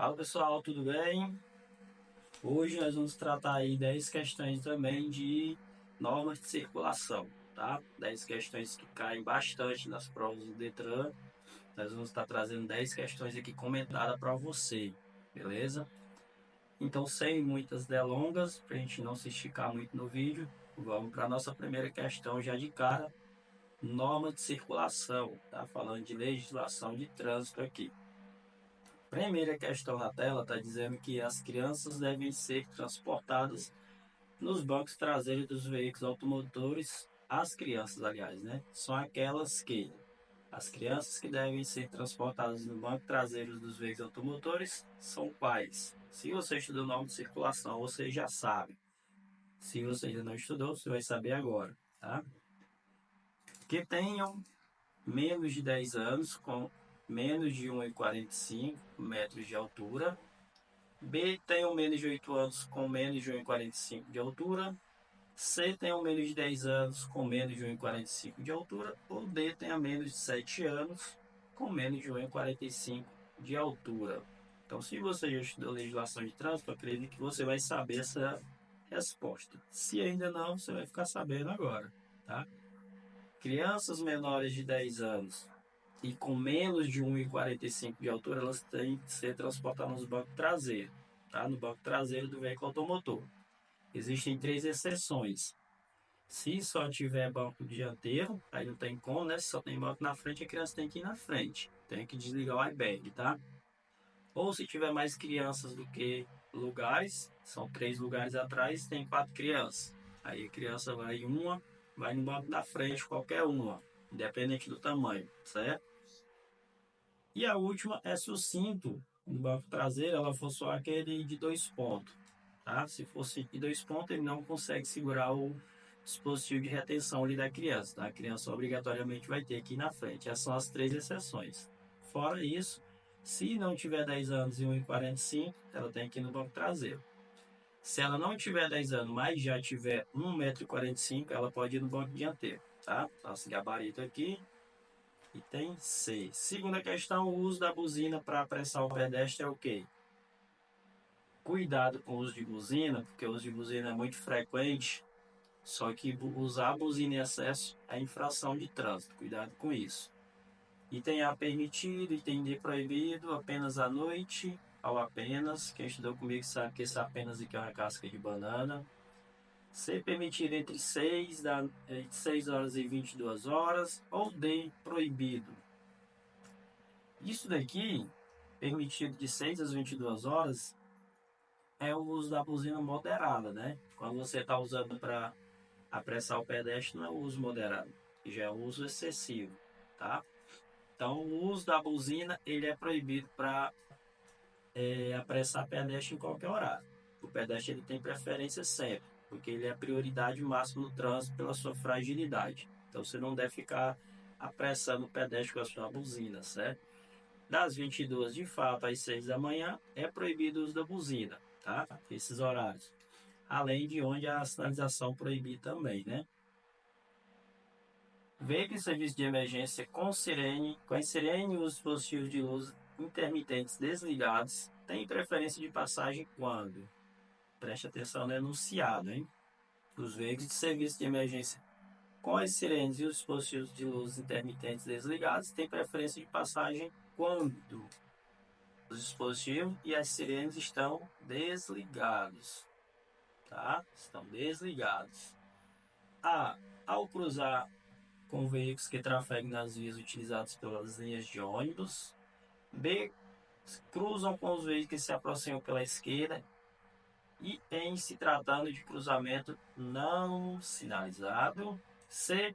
Fala pessoal, tudo bem? Hoje nós vamos tratar aí 10 questões também de normas de circulação, tá? 10 questões que caem bastante nas provas do Detran. Nós vamos estar trazendo 10 questões aqui comentadas para você, beleza? Então, sem muitas delongas, para a gente não se esticar muito no vídeo, vamos para a nossa primeira questão já de cara, norma de circulação, tá? Falando de legislação de trânsito aqui. Primeira questão na tela está dizendo que as crianças devem ser transportadas nos bancos traseiros dos veículos automotores. As crianças, aliás, né? São aquelas que as crianças que devem ser transportadas no banco traseiro dos veículos automotores são quais? Se você estudou norma de circulação, você já sabe. Se você ainda não estudou, você vai saber agora, tá? Que tenham menos de 10 anos, com menos de 1,45 metros de altura. B, tenham menos de 8 anos, com menos de 1,45 de altura. C, tenham menos de 10 anos, com menos de 1,45 de altura. Ou D, tenha menos de 7 anos, com menos de 1,45 de altura. Então, se você já estudou legislação de trânsito, acredito que você vai saber essa resposta. Se ainda não, você vai ficar sabendo agora, tá? Crianças menores de 10 anos e com menos de 1,45 de altura, elas têm que ser transportadas no banco traseiro, tá? No banco traseiro do veículo automotor. Existem 3 exceções. Se só tiver banco dianteiro, aí não tem como, né? Se só tem banco na frente, a criança tem que ir na frente. Tem que desligar o airbag, tá? Ou se tiver mais crianças do que lugares, são 3 lugares atrás, tem 4 crianças. Aí a criança vai no banco da frente, qualquer uma, independente do tamanho, certo? E a última é se o cinto do banco traseiro ela for só aquele de 2 pontos, tá? Se fosse de 2 pontos, ele não consegue segurar o dispositivo de retenção ali da criança, tá? A criança obrigatoriamente vai ter que ir na frente. Essas são as 3 exceções. Fora isso, se não tiver 10 anos e 1,45, ela tem que ir no banco traseiro. Se ela não tiver 10 anos, mas já tiver 1,45 m, ela pode ir no banco dianteiro, tá? Nosso gabarito aqui. Item C. Segunda questão, o uso da buzina para apressar o pedestre é o quê? Cuidado com o uso de buzina, porque o uso de buzina é muito frequente, só que usar a buzina em excesso é infração de trânsito. Cuidado com isso. Item A permitido, item D proibido, apenas à noite, ao apenas. Quem estudou comigo sabe que esse apenas aqui é uma casca de banana. C permitido entre 6 horas e 22 horas, ou D proibido. Isso daqui, permitido de 6 às 22 horas, é o uso da buzina moderada, né? Quando você está usando para apressar o pedestre, não é o uso moderado, já é o uso excessivo, tá? Então, o uso da buzina, ele é proibido para apressar pedestre em qualquer horário. O pedestre ele tem preferência sempre, porque ele é a prioridade máxima no trânsito pela sua fragilidade. Então, você não deve ficar apressando o pedestre com a sua buzina, certo? Das 22 de fato às 6 da manhã é proibido o uso da buzina, tá? Esses horários. Além de onde a sinalização proibir também, né? Veículo em serviço de emergência com a sirene e os dispositivos de luz intermitentes desligados tem preferência de passagem quando? Preste atenção no enunciado, hein? Os veículos de serviço de emergência com as sirenes e os dispositivos de luz intermitentes desligados têm preferência de passagem quando os dispositivos e as sirenes estão desligados, tá? Estão desligados. A. Ao cruzar com veículos que trafegam nas vias utilizadas pelas linhas de ônibus. B. Cruzam com os veículos que se aproximam pela esquerda e em se tratando de cruzamento não sinalizado. C.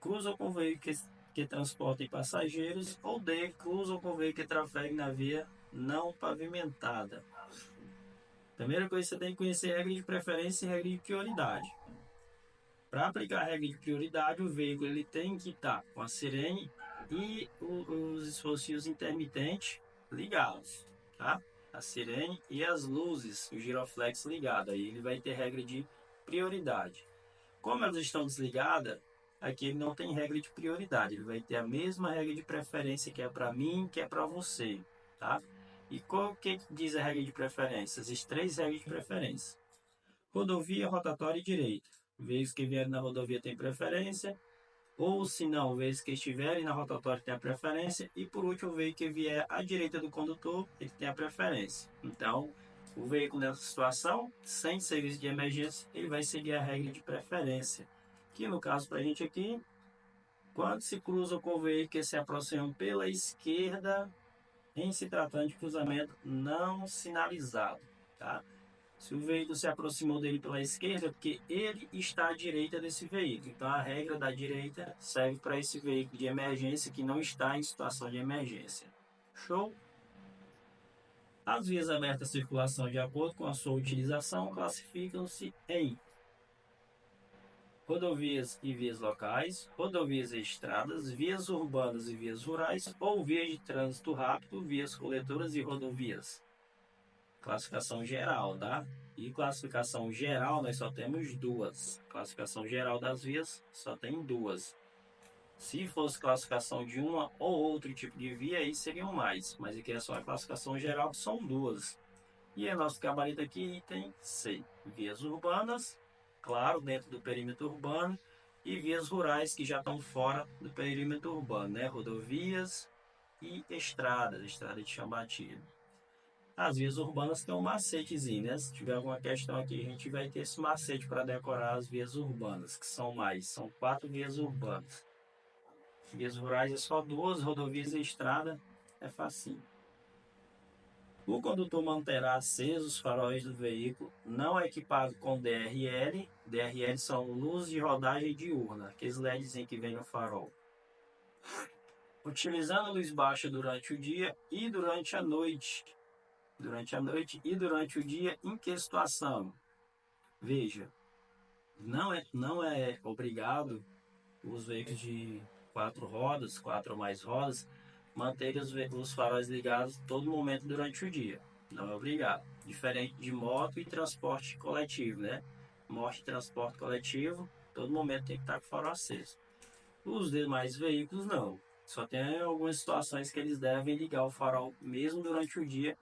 Cruzam com veículos que transportem passageiros. Ou D. Cruzam com veículos que trafegam na via não pavimentada. Primeira coisa, você tem que conhecer a regra de preferência e a regra de prioridade. Para aplicar a regra de prioridade, o veículo ele tem que estar com a sirene e os dispositivos intermitentes ligados, tá? A sirene e as luzes, o giroflex ligado. Aí ele vai ter regra de prioridade. Como elas estão desligadas, aqui ele não tem regra de prioridade. Ele vai ter a mesma regra de preferência que é para mim, que é para você, tá? E qual que diz a regra de preferência? Existem 3 regras de preferência. Rodovia, rotatória e direita. Veículos que vierem na rodovia têm preferência, ou se não, veículos que estiverem na rotatória têm a preferência, e por último, o veículo que vier à direita do condutor, ele tem a preferência. Então, o veículo nessa situação, sem serviço de emergência, ele vai seguir a regra de preferência. Que no caso para a gente aqui, quando se cruza com o veículo que se aproxima pela esquerda, em se tratando de cruzamento não sinalizado, tá? Se o veículo se aproximou dele pela esquerda, é porque ele está à direita desse veículo. Então, a regra da direita serve para esse veículo de emergência que não está em situação de emergência. Show? As vias abertas à circulação, de acordo com a sua utilização, classificam-se em rodovias e vias locais, rodovias e estradas, vias urbanas e vias rurais, ou vias de trânsito rápido, vias coletoras e rodovias. Classificação geral, tá? E classificação geral nós só temos 2. Classificação geral das vias só tem 2. Se fosse classificação de uma ou outro tipo de via, aí seriam mais. Mas aqui é só a classificação geral, que são 2. E o nosso gabarito aqui, item C. Vias urbanas, claro, dentro do perímetro urbano, e vias rurais que já estão fora do perímetro urbano, né? Rodovias e estradas, estrada de chão batido. As vias urbanas têm um macetezinho, né? Se tiver alguma questão aqui, a gente vai ter esse macete para decorar as vias urbanas, que são mais, são 4 vias urbanas. Vias rurais é só 2, rodovias e estrada é facinho. O condutor manterá acesos os faróis do veículo não equipado com DRL. DRL são luz de rodagem diurna, aqueles LEDs que vem no farol. Utilizando a luz baixa durante o dia e durante a noite. Durante a noite e durante o dia, em que situação? Veja, não é obrigado os veículos de 4 rodas, 4 ou mais rodas, manterem os faróis ligados todo momento durante o dia. Não é obrigado. Diferente de moto e transporte coletivo, né? Moto e transporte coletivo, todo momento tem que estar com o farol aceso. Os demais veículos não. Só tem algumas situações que eles devem ligar o farol mesmo durante o dia,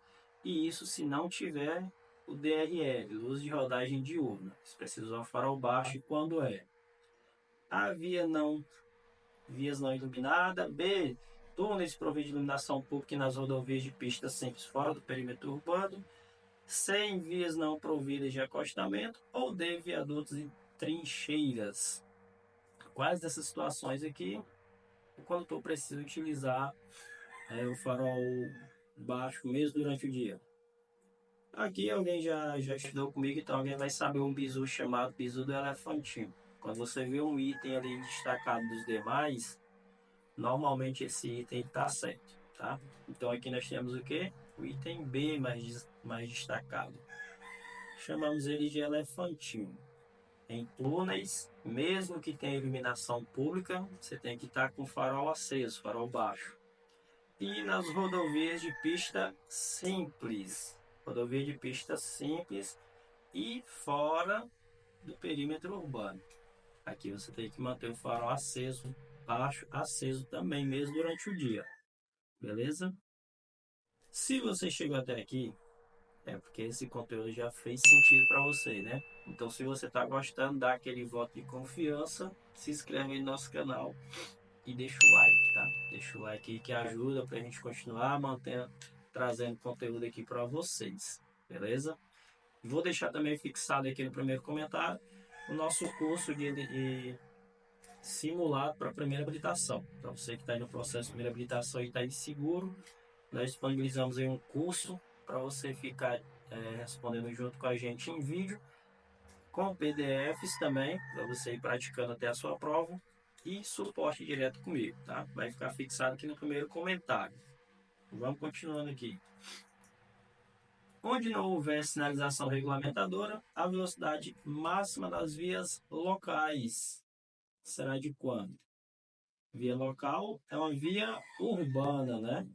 e isso se não tiver o DRL, luz de rodagem diurna. Você precisa usar o farol baixo quando é. A vias não iluminadas. B, túneis providos de iluminação pública nas rodovias de pistas simples fora do perímetro urbano. C, em vias não providas de acostamento. Ou D, viadutos e trincheiras. Quais dessas situações aqui o condutor precisa utilizar o farol baixo mesmo durante o dia? Aqui alguém já estudou comigo, então alguém vai saber um bizu chamado bizu do elefantinho. Quando você vê um item ali destacado dos demais, normalmente esse item está certo, tá? Então aqui nós temos o que? O item B mais destacado. Chamamos ele de elefantinho. Em túneis, mesmo que tenha iluminação pública, você tem que estar com o farol aceso, farol baixo. E nas rodovias de pista simples. Rodovia de pista simples e fora do perímetro urbano. Aqui você tem que manter o farol aceso, baixo, aceso também, mesmo durante o dia. Beleza? Se você chegou até aqui, é porque esse conteúdo já fez sentido para você, né? Então, se você está gostando, dá aquele voto de confiança, se inscreve no nosso canal e deixa o like, tá? Deixa o like aí que ajuda para a gente continuar mantendo, trazendo conteúdo aqui para vocês, beleza? Vou deixar também fixado aqui no primeiro comentário o nosso curso de simulado para a primeira habilitação. Para você que está no processo de primeira habilitação e está inseguro, nós disponibilizamos aí um curso para você ficar respondendo junto com a gente em vídeo, com PDFs também, para você ir praticando até a sua prova, e suporte direto comigo, tá? Vai ficar fixado aqui no primeiro comentário. Vamos continuando aqui. Onde não houver sinalização regulamentadora, a velocidade máxima das vias locais será de quanto? Via local é uma via urbana, né?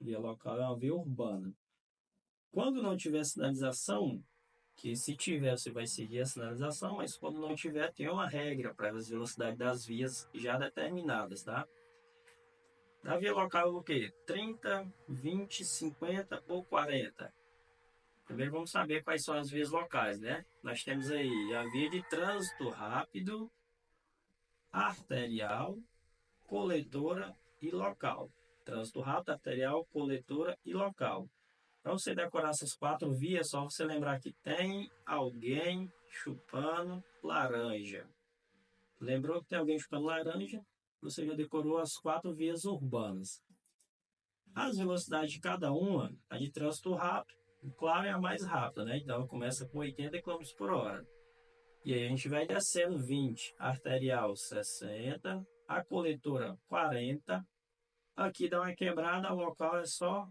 Via local é uma via urbana. Quando não tiver sinalização, que se tiver você vai seguir a sinalização, mas quando não tiver tem uma regra para as velocidades das vias já determinadas, tá? Da via local o quê? 30, 20, 50 ou 40? Primeiro vamos saber quais são as vias locais, né? Nós temos aí a via de trânsito rápido, arterial, coletora e local. Trânsito rápido, arterial, coletora e local. Para você decorar essas 4 vias, é só você lembrar que tem alguém chupando laranja. Lembrou que tem alguém chupando laranja? Você já decorou as 4 vias urbanas. As velocidades de cada uma, a de trânsito rápido, claro, é a mais rápida, né? Então começa com 80 km por hora. E aí a gente vai descendo 20, arterial 60, a coletora 40. Aqui dá uma quebrada, o local é só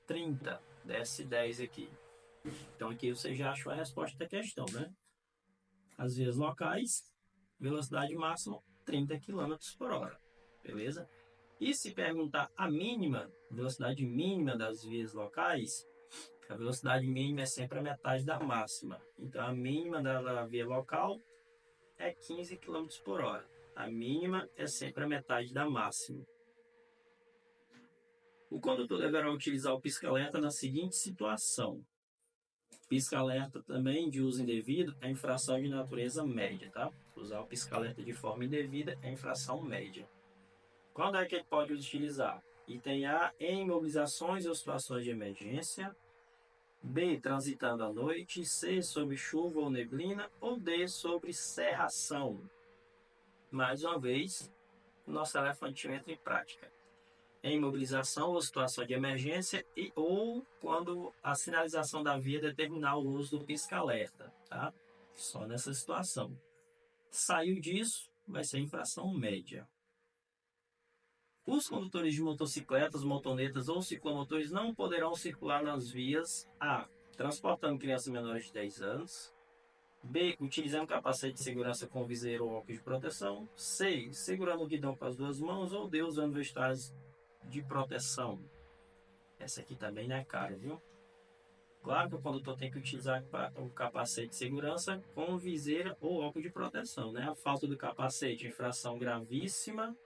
30, desce 10 aqui. Então aqui você já achou a resposta da questão, né? As vias locais, velocidade máxima 30 km por hora, beleza? E se perguntar a mínima, velocidade mínima das vias locais, a velocidade mínima é sempre a metade da máxima. Então a mínima da via local é 15 km por hora. A mínima é sempre a metade da máxima. O condutor deverá utilizar o pisca-alerta na seguinte situação. Pisca-alerta também de uso indevido é infração de natureza média, tá? Usar o pisca-alerta de forma indevida é infração média. Quando é que ele pode utilizar? Item A, em imobilizações ou situações de emergência. B, transitando à noite. C, sob chuva ou neblina. Ou D, sobre cerração. Mais uma vez, o nosso elefantinho entra em prática. Em imobilização ou situação de emergência ou quando a sinalização da via determinar o uso do pisca-alerta, tá? Só nessa situação. Saiu disso, vai ser infração média. Os condutores de motocicletas, motonetas ou ciclomotores não poderão circular nas vias A, transportando crianças menores de 10 anos. B, utilizando capacete de segurança com viseiro ou óculos de proteção. C, segurando o guidão com as 2 mãos. Ou D, usando vestuários de proteção. Essa aqui também não é cara, viu? Claro que o condutor tem que utilizar o capacete de segurança com viseira ou óculos de proteção, né? A falta do capacete é infração gravíssima.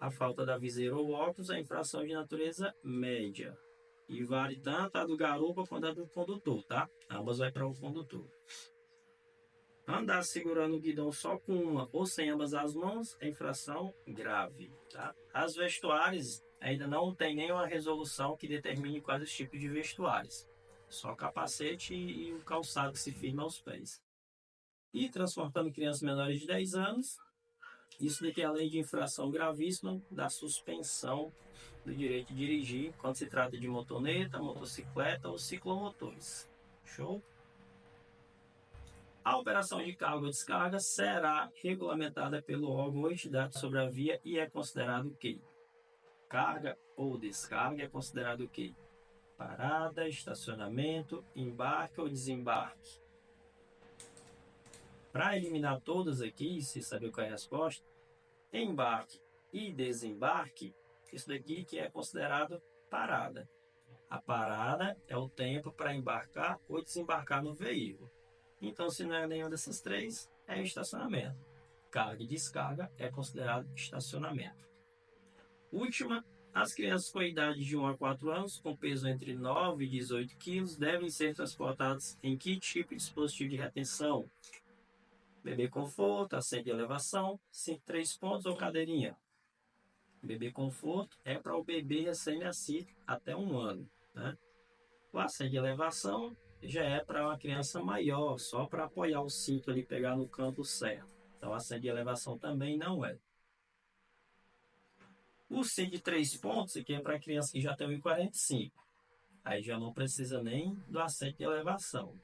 A falta da viseira ou óculos é infração de natureza média. E vale tanto a do garupa quanto a do condutor, tá? Ambas vai para o condutor. Andar segurando o guidão só com uma ou sem ambas as mãos é infração grave, tá? As vestuárias ainda não tem nenhuma resolução que determine quais os tipos de vestuários. Só o capacete e o calçado que se firma aos pés. E transportando crianças menores de 10 anos, isso daqui é a lei de infração gravíssima da suspensão do direito de dirigir quando se trata de motoneta, motocicleta ou ciclomotores. Show? A operação de carga ou descarga será regulamentada pelo órgão ou entidade sobre a via e é considerado o quê? Carga ou descarga é considerado o quê? Parada, estacionamento, embarque ou desembarque. Para eliminar todas aqui, se saber qual é a resposta, embarque e desembarque, isso daqui que é considerado parada. A parada é o tempo para embarcar ou desembarcar no veículo. Então, se não é nenhuma dessas três, é estacionamento. Carga e descarga é considerado estacionamento. Última, as crianças com idade de 1 a 4 anos, com peso entre 9 e 18 kg, devem ser transportadas em que tipo de dispositivo de retenção? Bebê conforto, assento de elevação, 3 pontos ou cadeirinha? Bebê conforto é para o bebê recém-nascido até 1 ano, né? O assento de elevação já é para uma criança maior, só para apoiar o cinto ali, pegar no canto certo. Então, assento de elevação também não é. O cinto de 3 pontos aqui é para criança que já tem 1,45. Aí já não precisa nem do assento de elevação.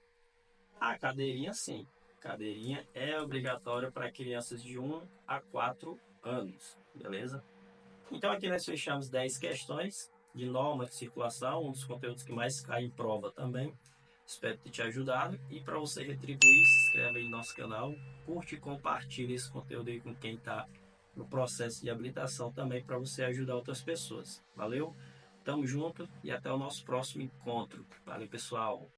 A cadeirinha sim. Cadeirinha é obrigatória para crianças de 1 a 4 anos, beleza? Então aqui nós fechamos 10 questões de norma de circulação, um dos conteúdos que mais cai em prova também. Espero ter te ajudado e para você retribuir, se inscreve aí no nosso canal, curte e compartilhe esse conteúdo aí com quem está no processo de habilitação também para você ajudar outras pessoas. Valeu? Tamo junto e até o nosso próximo encontro. Valeu, pessoal!